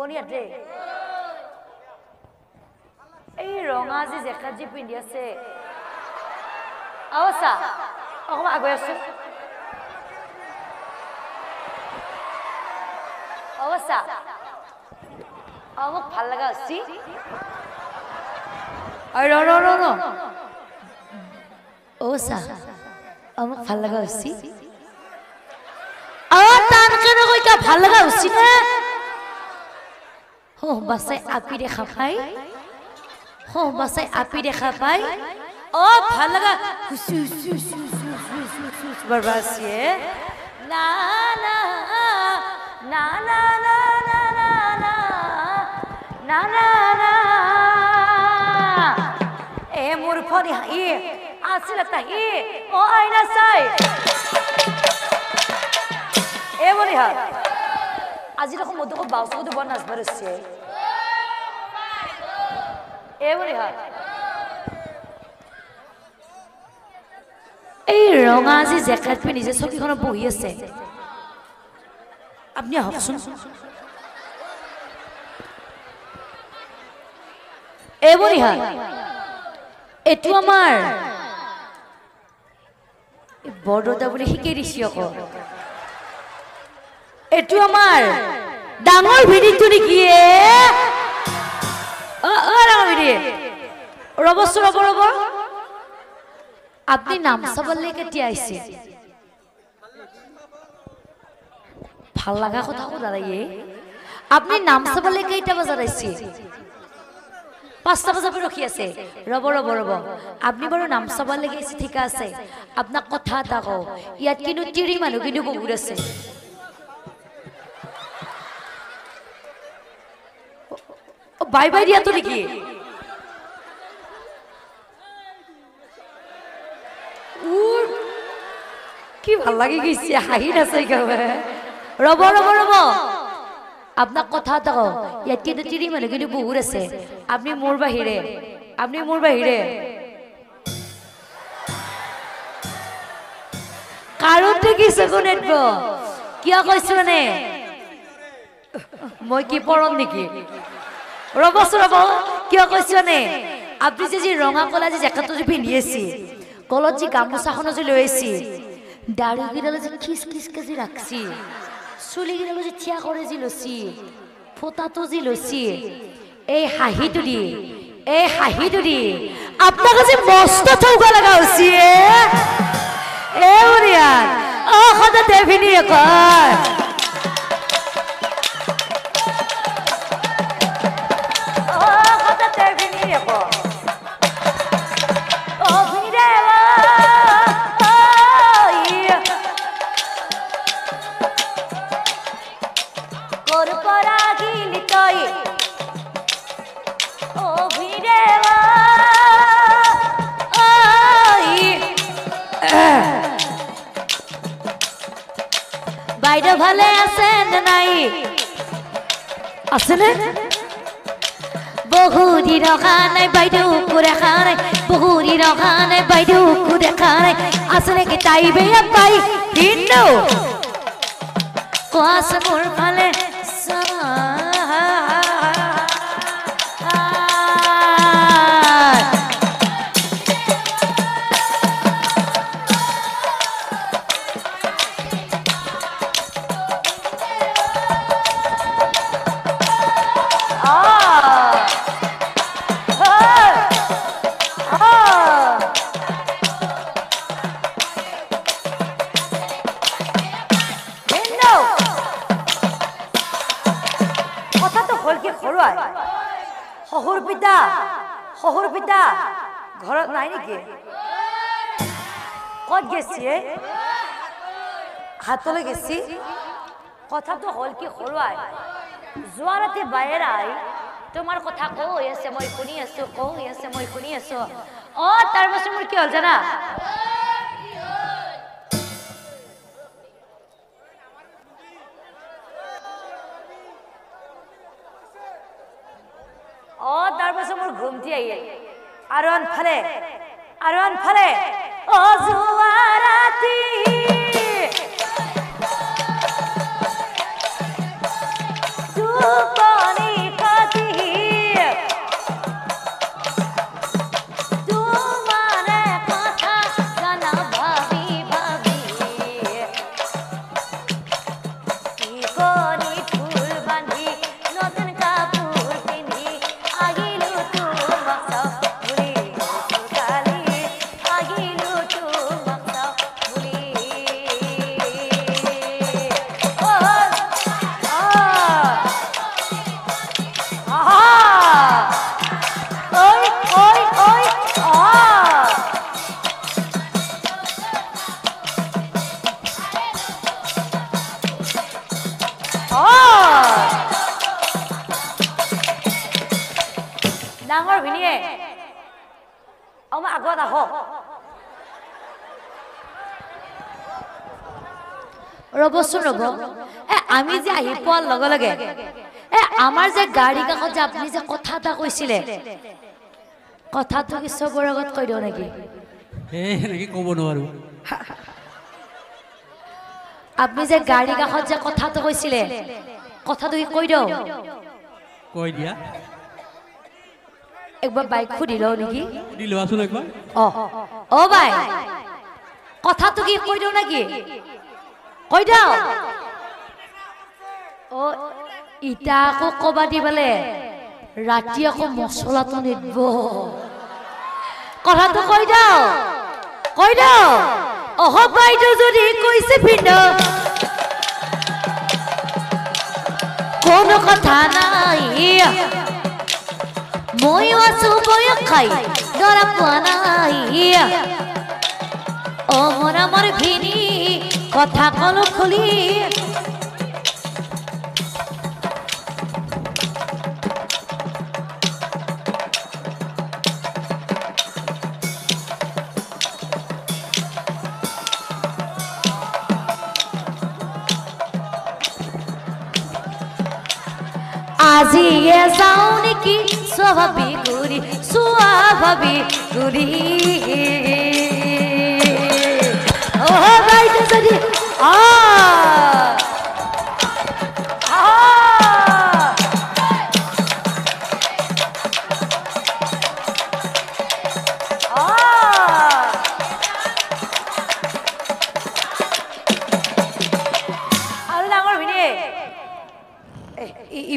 বনিয়াতে এই ৰঙা যে জেকেট যে পিন্ধি আছে আওছা অকমান আগুৱাই আছো অৱস্থা মোক ভাল লগা হৈছে ৰ অৱস্থা মোক ভাল লগা হৈছে টান কেনে কৈ ভাল লগা হৈছে নে বাচাই আপি দেখা পাই বাচাই আপি দেখা পাই ভাল লগা বৰবাসিয়ে না না না না না না না না না না এ মোর ফনি হাই আসলে তাই ও আইনা চাই এ বলি হা আজি দেখো মধ্যে বাউসো তো বন নাচবার হচ্ছে এ বলি হা এই ৰঙা যে জেকেট পিন্ধি যে চকীখনত বহি আছে আপনি আহকচোন এ বলি হা এটো আমাৰ বৰদা বুলি শিকাই দিছি আকৌ এটো আমাৰ ডাঙৰ ভিডিটো নেকি ডাঙৰ ভিডি ৰ'ব আপনি নাম চাবলৈ কেতিয়া আহিছে ভাল লগা কথা কোদায়ে আপনি নাম চাবলৈ কেইটা বজাত আহিছে 5টা বজাৰ পৰা ৰখি আছে ৰ'ব আপনি বাৰু নাম চাবলৈ গৈছে ঠিক আছে আপোনাক কথা এটা কওঁ ইয়াত কিন্তু তিৰি মানুহ কিন্তু বহুত আছে বাই দিয়াতো নেকি কি ভাল লাগি গৈছে হাঁহি নাচাই ৰ'ব আপোনাক কথা এটা কওঁ ইয়াত কিন্তু তিৰি মানুহ কিন্তু বহুত আছে আপনি মোৰ বাহিৰে কাৰোতে কি চকু নেটব কিয় কৈছো মানে মই কি পৰম নেকি ৰ'ব কিয় কৈছো মানে আপনি যে ৰঙা কলা যে জেকেটটো যে পিন্ধি আছে কলত যে গামোচাখনো যে লৈ আছে দাড়ি গিডালে যে খিচ যে ৰাখছি চুলি গিডালে যে থিয়া কৰে যে লছি ফোটাটো যে লছি এই হাঁহিটো দি আপোনাক যে মস্ত ঠৌকা লগা হৈছে এ উৰিয়ান সদা দেভিনী কয় বাইদেউ ভালে আছে নাই আছে নে বহুদি ৰখা নাই বাইদেউ দেখা নাই বহুদি ৰখা নাই বাইদেউ দেখা নাই আছে নেকি তাই বেয়া পাই কিন্তু কোৱাছ মোৰ ফালে শহুৰ পিতা ঘৰত নাই নেকি ক'ত গেছি হাতলৈ গেছি কথাটো হল কি হৰুৱাই যোৱা ৰাতি বাহিৰাই তোমাৰ কথা কৈ আছে মই শুনি আছো তাৰ পাছত মোৰ কি হল জানা তাৰ পাছত মোৰ ঘুমটি আহিল আৰু আনফালে যোৱা ৰাতি টোপনি ৰবচোন ৰব আমি যে আহি পোৱাৰ লগে লগে আমাৰ যে গাড়ী কাষত যে আপুনি যে কথা এটা কৈছিলে কথাটো কি চবৰ আগত কৈ দিও নেকি এনেকে ক'ব নোৱাৰো আপনি যে গাড়ী কাষত যে কথাটো কৈছিলে কথাটো কি কৈ দিও কৈ দিয়া একবাৰ বাইক খুদি লও নেকি খুদি লোৱাচোন একবাৰ ও ভাই কথাটো কি কৈ দিও নেকি কৈ দাও ও ইটা আকৌ কবা দি বলে ৰাতি আকৌ মছলাটো নিদব কথাটো কৈ দাও অহ বাইদেউ যদি কৈছে ভিন্ন কোনো কথা নাই ময়ো আছো বয়স খাই ধৰা পোৱা নাই অ মোৰ ভিনি কথা কলো খুলি আজিয়ে যাও নেকি স্বাভাৱিক গুৰি ও বাইদেউ যদি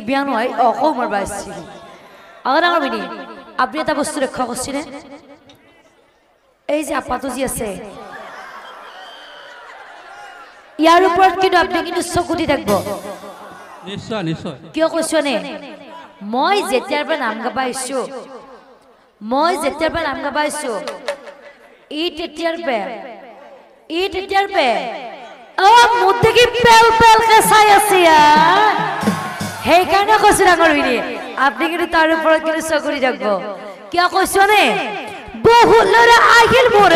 বিয়া নহয় অকমাৰ বাইছি আগৰ ডাঙৰ বিনি আপুনি এটা বস্তু লক্ষ্য কৰিছেনে এই যে আপাটো যি আছে ইয়াৰ ওপৰত কিন্তু আপুনি কিন্তু চকু দি থাকিব নিশ্চয় নিশ্চয় কিয় কৈছনে মই যেতিয়াৰ পৰা নাম গাবা আহিছো ই তেতিয়াৰ পে মোৰ দেখি পেল পেলকে চাই আছে সেইকাৰণে কৈছো ডাঙৰ বিনি আপনি কিন্তু তাৰ ওপৰত কিন্তু চকু দি থাকিব কিয় কৈছনে বহু ল'ৰা আহিল মোৰ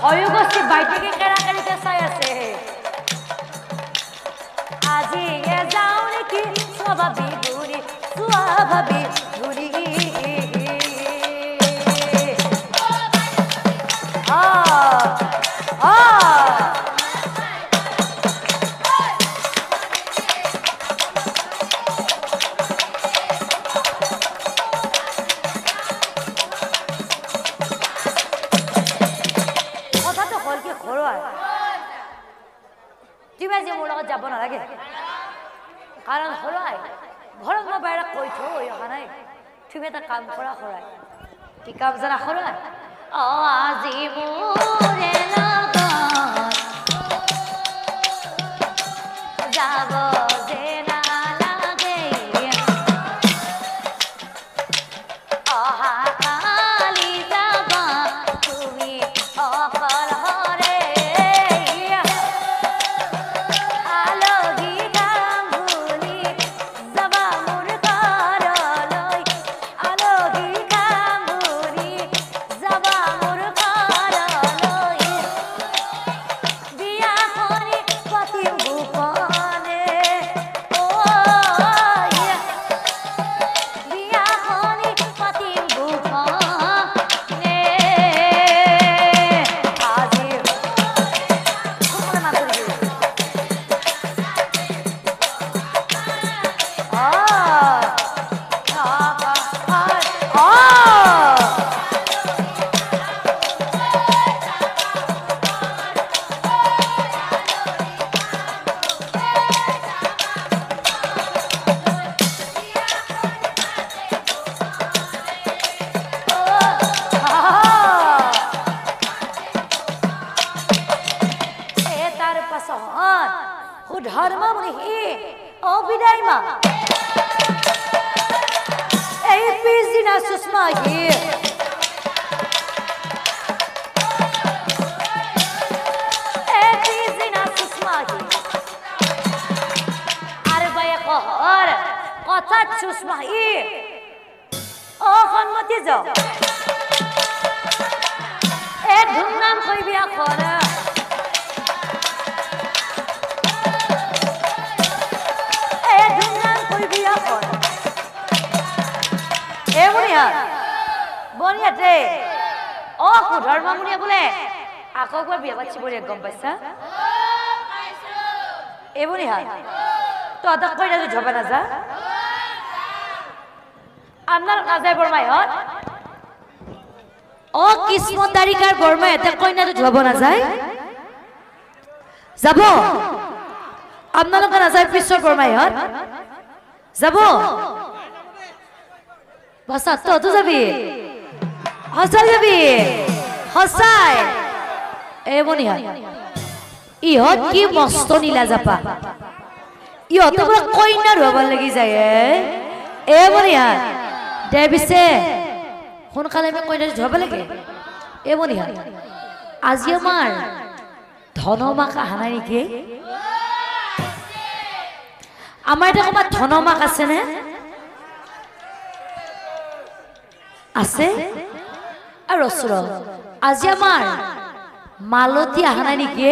অয়ুগস্তি বাইটিকে কেৰাকেৰিতে চাই আছে আজি যাও নেকি স্বাভাৱিক গুৰি তুমি আজি মোৰ লগত যাব নালাগে কাৰণ হৰাই ঘৰত মই বাইৰে কৈ থৈ অহা নাই তুমি এটা কাম কৰা হৰাই কি কাম জানা হৰাই আজি মোৰে লগত যাব যে নালাগে অহা কালি যাবা তুমি অকল ধৰ্ম বুলি অবিদায় মা এই পিছদিনা সুষমাহী কথা সুষমাহী ও সন্মতি যাও এ ধুমধাম কৰিবি এখন এ ধুমধাম কৰিবি এখন এ বনিয়াতে অ ধৰ্মামুনিয়া বোলে আকৌ একবাৰ বিয়া পাতিছে বোলে গম পাইছা এই বনিয়া তহঁতক কৈ না ঝবা নাযা আপনার কাজাই বর্মাইহত ও কিসমত তারিকার বর্মা এতে কইনা তো যাব না যায় যাব আপনার কাজাই পিছর বর্মাইহত যাব বাসা তো যাবি হসাই যাবি হসাই এ বনিয়া ইহত কি মস্ত নীলা জাপা ইহত পুরা কইনার হবার লাগি যায় এ বনিয়া দে পিছে সোনকালে আমি কইনা যাব লাগে এ বনিয়া আজি আমার ধনমাক আহা নাই নেকি আমার এটা কমার ধনমাক আছে নে আছে আর আজি আমার মালতী আহা নাই নেকি